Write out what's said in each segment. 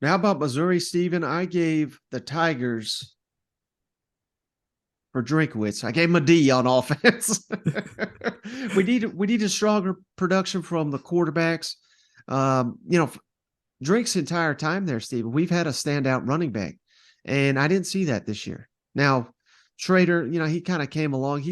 Now, how about Missouri, Stephen? I gave the Tigers for Drinkwitz. I gave him a D on offense. we need a stronger production from the quarterbacks. You know, Drink's entire time there, Stephen, we've had a standout running back, and I didn't see that this year. Now, Schrader, he kind of came along.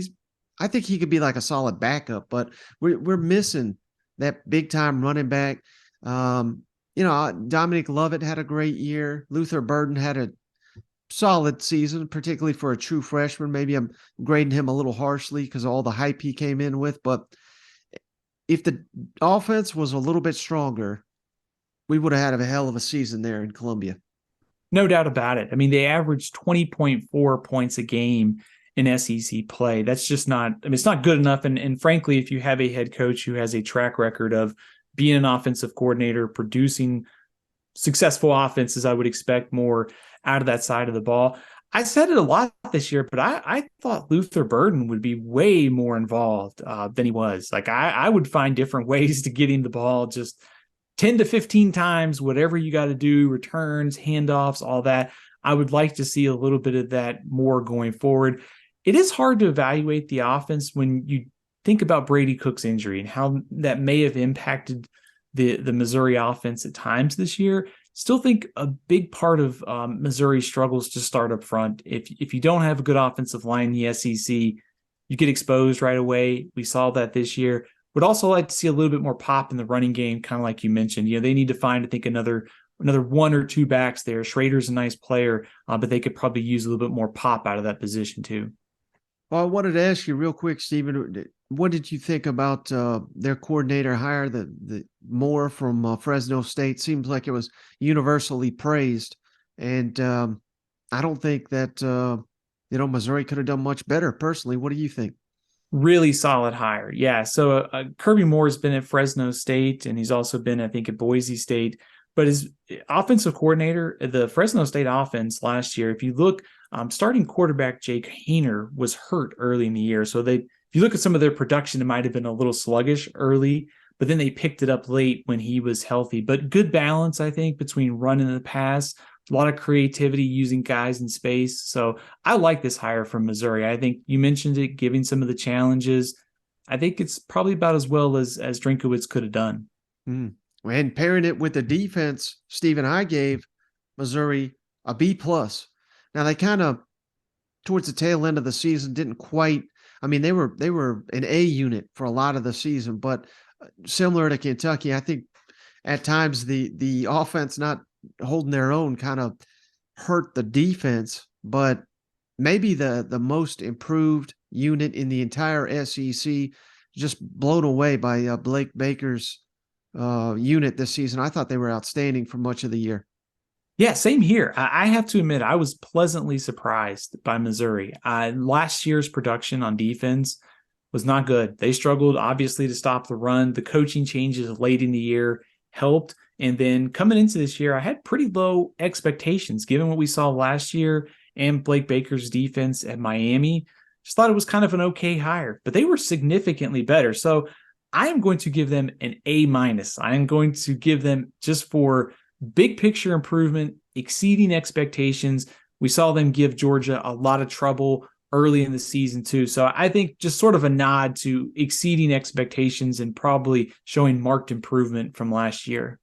I think he could be like a solid backup, but we're missing that big time running back. Dominic Lovett had a great year. Luther Burden had a solid season, particularly for a true freshman. Maybe I'm grading him a little harshly because of all the hype he came in with. But if the offense was a little bit stronger, we would have had a hell of a season there in Columbia. No doubt about it. I mean, they averaged 20.4 points a game in SEC play. That's just not, I mean, it's not good enough. And frankly, if you have a head coach who has a track record of being an offensive coordinator, producing successful offenses, I would expect more out of that side of the ball. I said it a lot this year, but I thought Luther Burden would be way more involved than he was. Like I would find different ways to get him the ball, just 10 to 15 times, whatever you got to do, returns, handoffs, all that. I would like to see a little bit of that more going forward. It is hard to evaluate the offense when you think about Brady Cook's injury and how that may have impacted the Missouri offense at times this year. Still think a big part of Missouri's struggles to start up front. If you don't have a good offensive line in the SEC, you get exposed right away. We saw that this year. Would also like to see a little bit more pop in the running game, kind of like you mentioned. They need to find, I think, another one or two backs there. Schrader's a nice player, but they could probably use a little bit more pop out of that position too. Well, I wanted to ask you real quick, Stephen, what did you think about their coordinator hire, the Moore from Fresno State? Seems like it was universally praised, and I don't think that Missouri could have done much better. Personally, what do you think? Really solid hire. Yeah. So Kirby Moore's been at Fresno State, and he's also been, I think, at Boise State. But his offensive coordinator, the Fresno State offense last year, if you look, starting quarterback Jake Hayner was hurt early in the year. So if you look at some of their production, it might have been a little sluggish early, but then they picked it up late when he was healthy. But good balance, I think, between run and the pass. A lot of creativity using guys in space. So I like this hire from Missouri. I think you mentioned it, giving some of the challenges. I think it's probably about as well as Drinkowitz could have done. Mm. And pairing it with the defense, Stephen, I gave Missouri a B plus. Now they kind of towards the tail end of the season didn't quite. I mean, they were an A unit for a lot of the season, but similar to Kentucky, I think at times the offense not holding their own kind of hurt the defense, but maybe the most improved unit in the entire SEC, just blown away by Blake Baker's unit this season. I thought they were outstanding for much of the year. Yeah, same here. I have to admit, I was pleasantly surprised by Missouri. Last year's production on defense was not good. They struggled, obviously, to stop the run. The coaching changes late in the year helped. And then coming into this year, I had pretty low expectations given what we saw last year and Blake Baker's defense at Miami. Just thought it was kind of an okay hire, but they were significantly better. So I am going to give them an A minus. I am going to give them, just for big picture improvement, exceeding expectations. We saw them give Georgia a lot of trouble early in the season too. So I think just sort of a nod to exceeding expectations and probably showing marked improvement from last year.